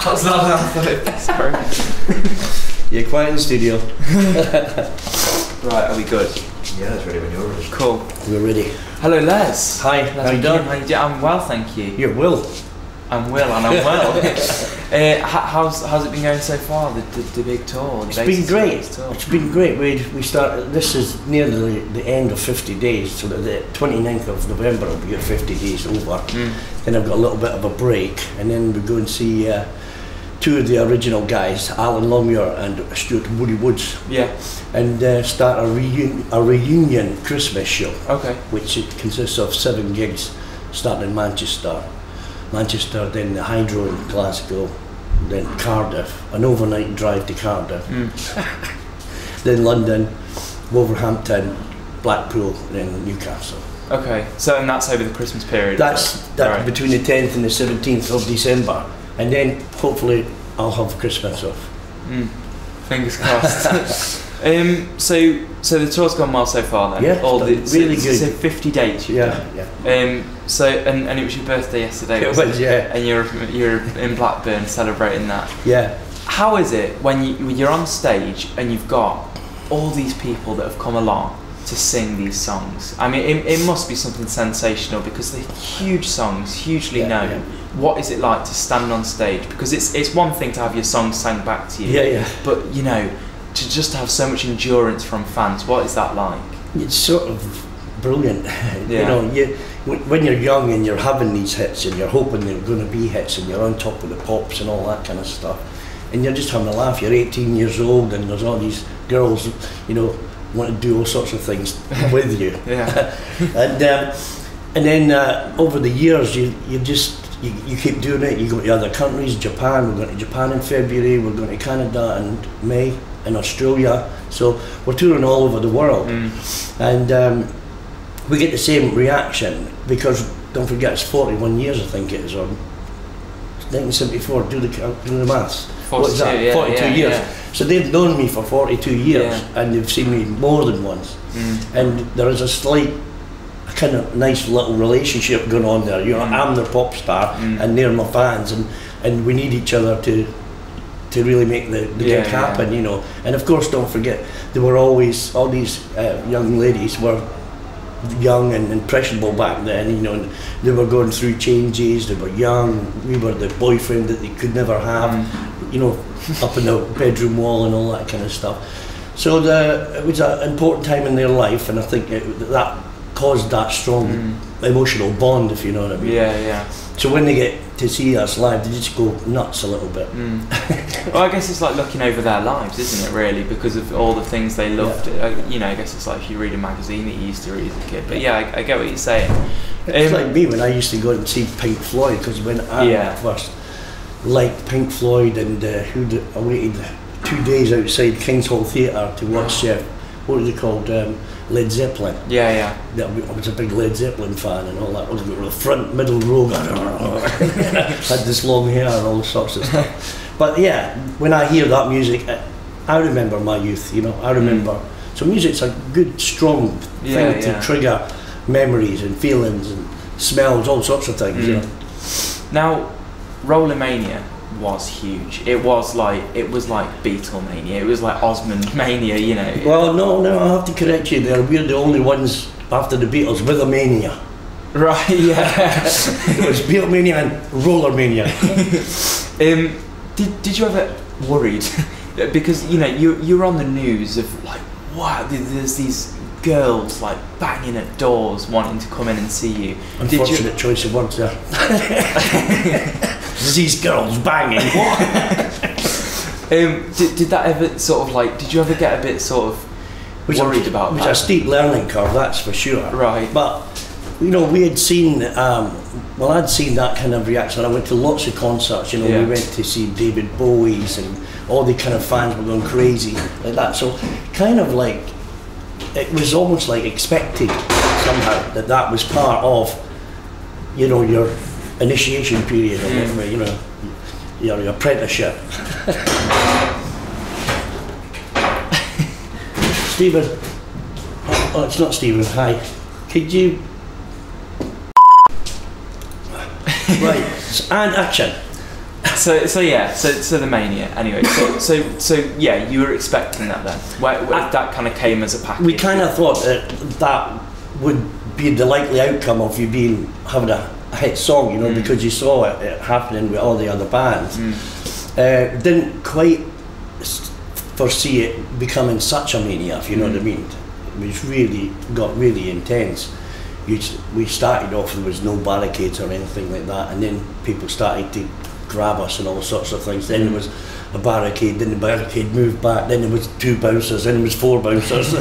That's not enough. Sorry. You're quiet in the studio. Right, are we good? Yeah, it's ready when you're ready. Cool. We're ready. Hello, Les. Hi, Les how you McKeown. doing? How you doing? I'm well, thank you. You're Will. I'm Will and I'm well. How's it been going so far? The big tour. It's been great. It's been great. We started. This is nearly the end of 50 days, so that the 29th of November will be 50 days over. Then I've got a little bit of a break, and then we go and see two of the original guys, Alan Longmuir and Stuart Woody Woods. Yeah. And start a reunion Christmas show. Okay. Which it consists of 7 gigs, starting in Manchester, then the Hydro in Glasgow, then Cardiff, an overnight drive to Cardiff, then London, Wolverhampton, Blackpool, and then Newcastle. Okay, so and that's over the Christmas period? That's right. Between the 10th and the 17th of December, and then hopefully I'll have Christmas off. Fingers crossed. So the tour's gone well so far then? Yeah, really good. So 50 dates you've done? Yeah. So and it was your birthday yesterday, It was, yeah. And you're in Blackburn celebrating that. Yeah. How is it when you're on stage and you've got all these people that have come along to sing these songs? I mean, it must be something sensational because they're huge songs, hugely known. Yeah. What is it like to stand on stage? Because it's one thing to have your songs sang back to you. Yeah. But you know, to just have so much endurance from fans, what is that like? It's sort of brilliant. Yeah. You know, when you're young and you're having these hits and you're hoping they're going to be hits and you're on top of the pops and all that kind of stuff, and you're just having a laugh. You're 18 years old and there's all these girls, you know, want to do all sorts of things with you. Yeah. and then over the years, you keep doing it. You go to other countries, Japan. We're going to Japan in February. We're going to Canada in May, in Australia. So we're touring all over the world, and we get the same reaction because don't forget it's 41 years I think it is, or 1974. Do the maths. 42, what is that? Yeah, 42 years. Yeah. So they've known me for 42 years, and they've seen me more than once. And there is a kind of nice little relationship going on there. You know, I'm their pop star, and they're my fans, and we need each other to really make the gig happen. You know, and of course, don't forget there were always all these young ladies were young and impressionable back then. You know, and they were going through changes. They were young. We were the boyfriend that they could never have. You know, up in the bedroom wall and all that kind of stuff. So it was an important time in their life, and I think that caused that strong emotional bond, if you know what I mean. Yeah. So when they get to see us live, they just go nuts a little bit. Well, I guess it's like looking over their lives, isn't it, really, because of all the things they loved. You know, I guess it's like if you read a magazine that you used to read as a kid. But yeah, I get what you're saying. It's like me when I used to go and see Pink Floyd, because when I first liked Pink Floyd, and I waited 2 days outside King's Hall Theatre to watch, what was it called, Led Zeppelin. Yeah. I was a big Led Zeppelin fan and all that. I was the front, middle row, had this long hair and all sorts of stuff. But yeah, when I hear that music, I remember my youth, you know, I remember. So music's a good, strong thing to trigger memories and feelings and smells, all sorts of things, you know. Now, Rollermania was huge. It was like Beatlemania. It was like Osmond Mania, you know. Well, no, I have to correct you there. We're the only ones after the Beatles with a mania. Right, yeah. It was Beatlemania and Rollermania. Did you ever worried? Because, you know, you're on the news of like, wow, there's these girls like banging at doors wanting to come in and see you. Unfortunate choice of words there. These girls banging. What? Did that ever sort of like? Did you ever get a bit sort of worried about that? It was a steep learning curve, that's for sure. Right. But you know, we had seen. I'd seen that kind of reaction. I went to lots of concerts. You know, we went to see David Bowie's, and all the kind of fans were going crazy like that. So, kind of like, it was almost like expected somehow that was part of, you know, your initiation period, or whatever, you know, your apprenticeship. Stephen, oh, it's not Stephen. Hi, could you? Right, and action. So the mania. Anyway, so yeah, you were expecting that then. Where that kind of came as a package. We kind of thought that would be the likely outcome of you having a hit song, you know, because you saw it happening with all the other bands. Didn't quite foresee it becoming such a mania, if you know what I mean. It was got really intense. We started off, there was no barricades or anything like that, and then people started to grab us and all sorts of things. Then there was a barricade, then the barricade moved back, then there was 2 bouncers, then there was 4 bouncers.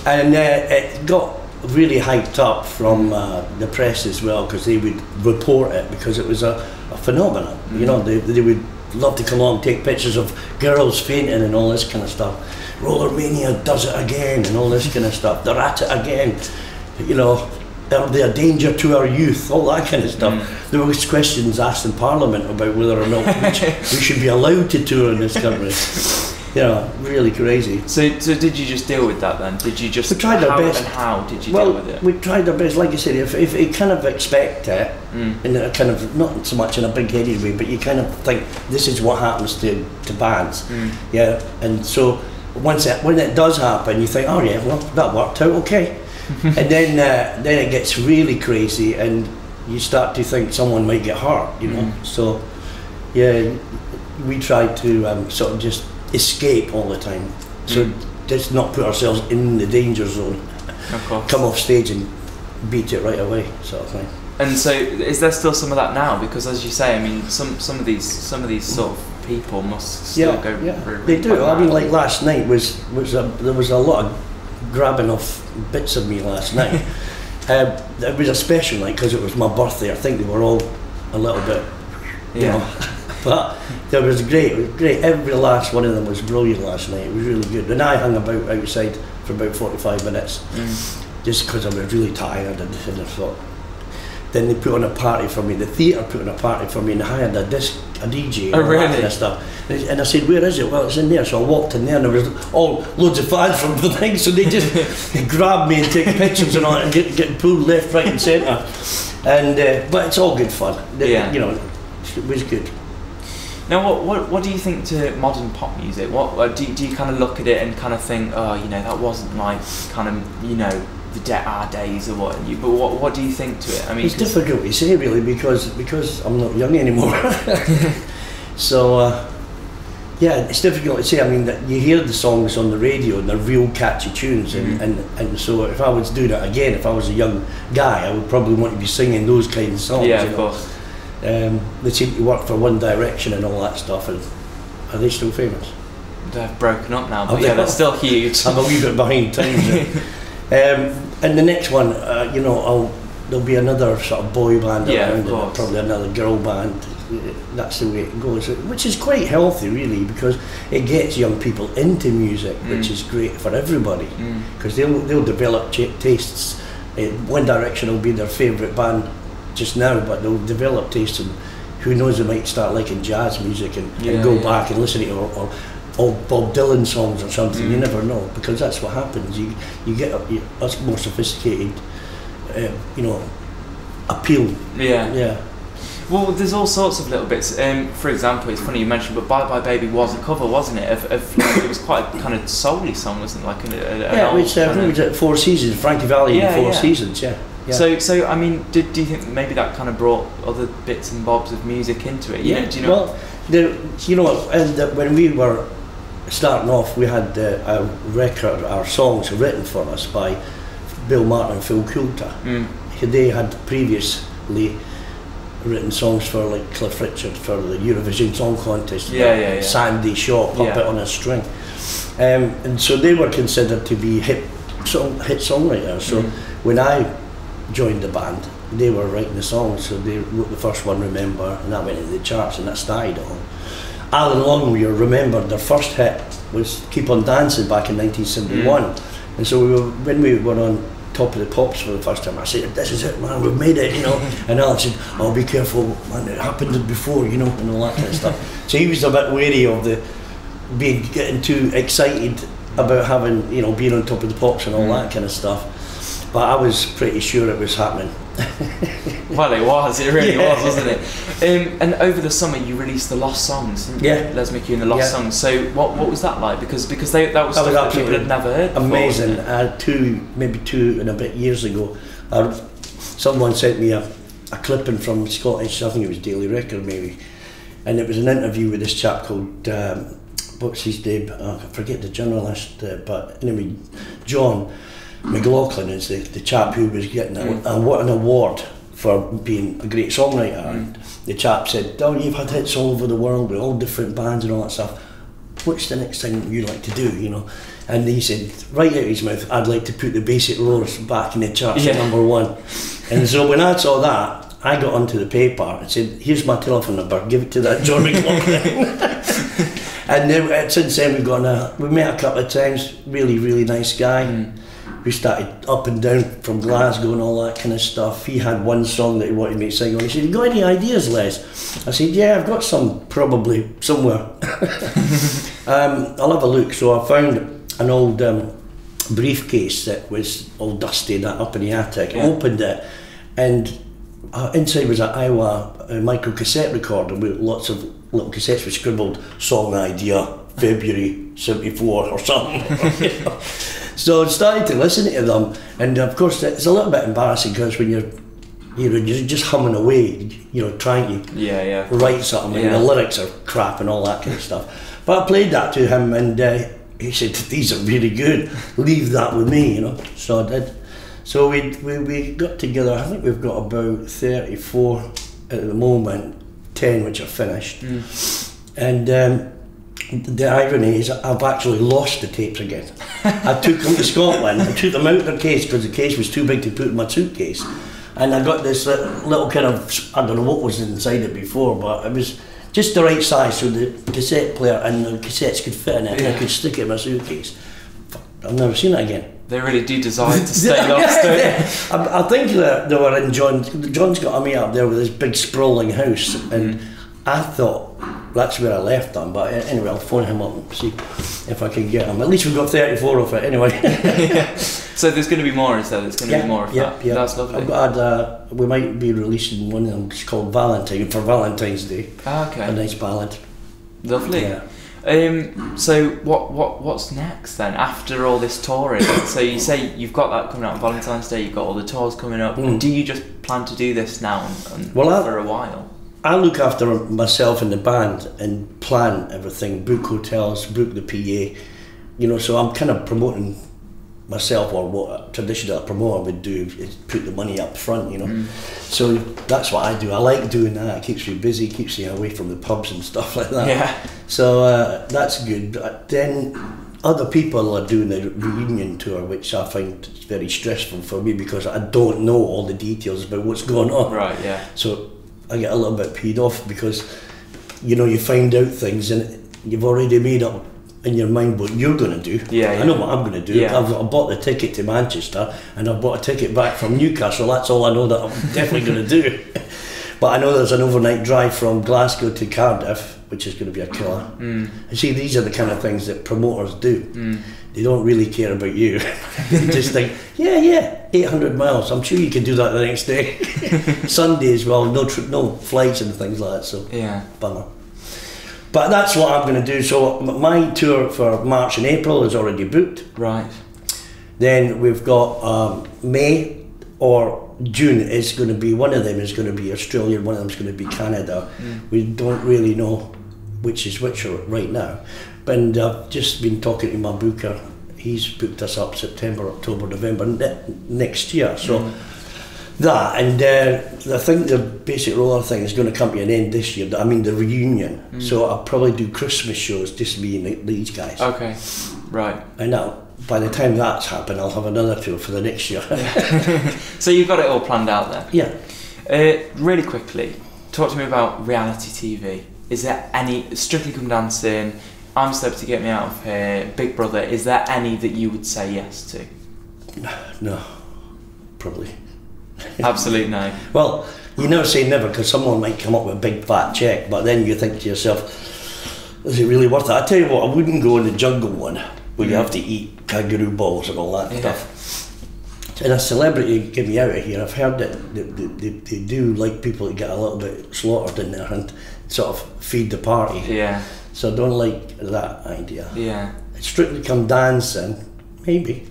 And it got really hyped up from the press as well, because they would report it, because it was a phenomenon. You know, they would love to come along, take pictures of girls fainting and all this kind of stuff. Roller Mania does it again and all this kind of stuff. They're at it again. You know, are they a danger to our youth? All that kind of stuff. There was questions asked in Parliament about whether or not we should be allowed to tour in this country. You know, really crazy. So did you just deal with that then? Did you just... We tried our best. And how did you deal with it? We tried our best. Like I said, if you kind of expect it, in a kind of, not so much in a big-headed way, but you kind of think, this is what happens to bands. Yeah, and so when it does happen, you think, oh yeah, well, that worked out okay. And then it gets really crazy, and you start to think someone might get hurt, you know. So, yeah, we tried to sort of just escape all the time. So just not put ourselves in the danger zone. Of course. Come off stage and beat it right away, sort of thing. And so, is there still some of that now? Because as you say, I mean, some of these sort of people must still go. Yeah, they do. I mean, like last night there was a lot of grabbing off bits of me last night. It was a special night because it was my birthday. I think they were all a little bit, you know. But it was great. It was great. Every last one of them was brilliant last night. It was really good. And I hung about outside for about 45 minutes, just because I was really tired, and I thought. Then they put on a party for me. The theatre put on a party for me, and I hired a DJ and all that kind of stuff. And I said, "Where is it?" "Well, it's in there." So I walked in there, and there was all loads of fans from the thing. So they grabbed me and take pictures and all, and get pulled left, right, and centre. And but it's all good fun. You know, it was good. Now, what do you think to modern pop music? What do you kind of look at it and kind of think, oh, you know, that wasn't like kind of, you know, our days or what? But what do you think to it? I mean, it's difficult to say really, because I'm not young anymore. So yeah, it's difficult to say. I mean, that you hear the songs on the radio and they're real catchy tunes, and so if I was doing it again, if I was a young guy, I would probably want to be singing those kinds of songs. Yeah, of course. They seem to work for One Direction and all that stuff. And are they still famous? They've broken up now, but yeah, they're still huge. I'm a wee bit behind times. And the next one, you know, there'll be another sort of boy band around, and probably another girl band. That's the way it goes, which is quite healthy really, because it gets young people into music, which is great for everybody, because they'll develop tastes. One Direction will be their favourite band just now, but they'll develop tastes, and who knows, they might start liking jazz music and go back and listen to it, or Bob Dylan songs or something. You never know, because that's what happens. You get a more sophisticated, you know, appeal. Yeah. Well, there's all sorts of little bits. For example, it's funny you mentioned, but Bye Bye Baby was a cover, wasn't it? Of like, it was quite a kind of soul-y song, wasn't it? Like it was at Four Seasons, Frankie Valli and Four Seasons. Yeah. So I mean, do you think maybe that kind of brought other bits and bobs of music into it? Yeah. Do you know? Well, and when we were starting off, we had a record, our songs written for us by Bill Martin and Phil Coulter. They had previously written songs for like Cliff Richard for the Eurovision Song Contest. Sandy Shaw, Puppet on a String. And so they were considered to be hit songwriters. So when I joined the band, they were writing the songs. So they wrote the first one, Remember, and that went into the charts, and that started on. Alan Longmuir, Remember, their first hit was Keep On Dancing back in 1971. And so when we were on Top of the Pops for the first time, I said, "This is it, man, we've made it," you know. And Alan said, "Oh, be careful, man, it happened before, you know," and all that kind of stuff. So he was a bit wary of getting too excited about having, you know, being on Top of the Pops and all that kind of stuff. But I was pretty sure it was happening. Well, it was. It really was, wasn't it? And over the summer, you released the Lost Songs, didn't you? Yeah. Les McKeown, the Lost Songs. So what was that like? Because that was stuff that people had never heard before. Amazing. I had maybe two and a bit years ago, someone sent me a clipping from Scottish, I think it was Daily Record maybe, and it was an interview with this chap called, what's his name? I forget the journalist, but anyway, John McLaughlin is the chap who was getting an award for being a great songwriter. And the chap said, "Oh, you've had hits all over the world with all different bands and all that stuff. What's the next thing you'd like to do?" You know, and he said, right out of his mouth, "I'd like to put the Basic Roars back in the charts at #1." And so when I saw that, I got onto the paper and said, "Here's my telephone number. Give it to that John McLaughlin." And then, since then we met a couple of times. Really, really nice guy. We started up and down from Glasgow and all that kind of stuff. He had one song that he wanted me to sing on. He said, "You got any ideas, Les?" I said, "Yeah, I've got some, probably somewhere." I'll have a look. So I found an old briefcase that was all dusty, that up in the attic. I opened it, and inside was an Iowa micro cassette recorder with lots of little cassettes with scribbled "song idea, February '74" or something. So I started to listen to them, and of course it's a little bit embarrassing because when you're just humming away, trying to write something, and the lyrics are crap and all that kind of stuff. But I played that to him, and he said, "These are really good. Leave that with me," So I did. So we got together. I think we've got about 34 at the moment, 10 which are finished, and. The irony is I've actually lost the tapes again. I took them to Scotland, I took them out of their case because the case was too big to put in my suitcase, and I got this little kind of, I don't know what was inside it before, but it was just the right size so the cassette player and the cassettes could fit in it, and I could stick it in my suitcase. I've never seen it again. They really do design to stay lost, don't they? I think that they were in John's got a mate up there with this big sprawling house, and I thought that's where I left them, but anyway, I'll phone him up and see if I can get them. At least we've got 34 of it anyway. So there's going to be more, is there? There's going to be more of that? Yeah. That's lovely. I've got we might be releasing one of them, it's called Valentine, for Valentine's Day. Okay. A nice ballad. Lovely. Yeah. So what's next then, after all this touring? So you say you've got that coming out on Valentine's Day, you've got all the tours coming up. Do you just plan to do this now and for a while? I look after myself and the band and plan everything, book hotels, book the PA, so I'm kind of promoting myself, or what traditionally a promoter would do is put the money up front, So that's what I do. I like doing that. It keeps me busy, keeps me away from the pubs and stuff like that. Yeah. So that's good. But then other people are doing the reunion tour, which I find very stressful for me because I don't know all the details about what's going on. Right, yeah. So I get a little bit peed off because, you find out things and you've already made up in your mind what you're going to do. Yeah, I know what I'm going to do. Yeah. I bought the ticket to Manchester and I've bought a ticket back from Newcastle. That's all I know that I'm definitely going to do. But I know there's an overnight drive from Glasgow to Cardiff, which is going to be a killer. And see, these are the kind of things that promoters do. They don't really care about you. They just think, yeah, 800 miles. I'm sure you can do that the next day. Sunday as well, no flights and things like that. So bummer. But that's what I'm going to do. So my tour for March and April is already booked. Right. Then we've got May or June is going to be, one of them is going to be Australia, one of them is going to be Canada. We don't really know which is which right now. And I've just been talking to my booker. He's booked us up September, October, November next year. So that, and I think the Basic Roller thing is going to come to an end this year. I mean the reunion. So I'll probably do Christmas shows, just me and these guys. Okay, right. And now, by the time that's happened, I'll have another tour for the next year. So you've got it all planned out there? Yeah. Really quickly, talk to me about reality TV. Is there any, Strictly Come Dancing, I'm Celebrity Get Me Out of Here, Big Brother, is there any that you would say yes to? No, probably. Absolute no. Well, you never say never because someone might come up with a big fat check, but then you think to yourself, is it really worth it? I tell you what, I wouldn't go in the jungle one where you have to eat kangaroo balls and all that stuff. And a celebrity get me out of here. I've heard that they do like people to get a little bit slaughtered in there and sort of feed the party. Yeah. So I don't like that idea. Yeah. Strictly Come Dancing, maybe.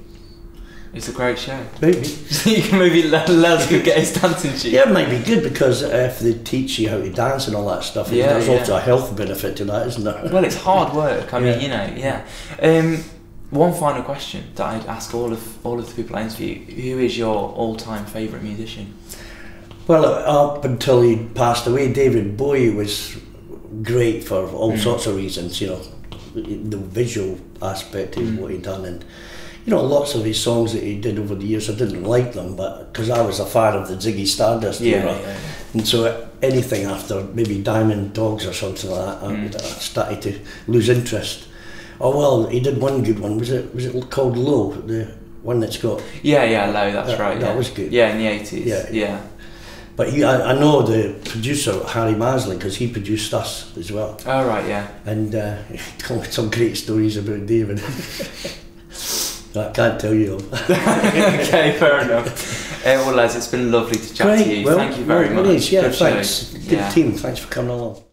It's a great show. Maybe. So you can maybe let us go get his dancing shoes. Yeah, it might be good because if they teach you how to dance and all that stuff, there's also a health benefit to that, isn't there? Well, it's hard work. I mean, you know, one final question that I'd ask all of the people I interview: who is your all-time favourite musician? Well, up until he passed away, David Bowie was great for all sorts of reasons. You know, the visual aspect of what he'd done, and you know, lots of his songs that he did over the years, I didn't like them, but because I was a fan of the Ziggy Stardust era, and so anything after maybe Diamond Dogs or something like that, I started to lose interest. Oh well, he did one good one. Was it called Low? The one that's got Low. That's right. That was good. Yeah, in the 80s. Yeah. But I know the producer Harry Maslin because he produced us as well. Oh right, yeah. And he told me some great stories about David. I can't tell you them. Okay, fair enough. Well, Les, it's been lovely to chat to you. Well, thank you very much. Yeah, thanks. Good team. Thanks for coming along.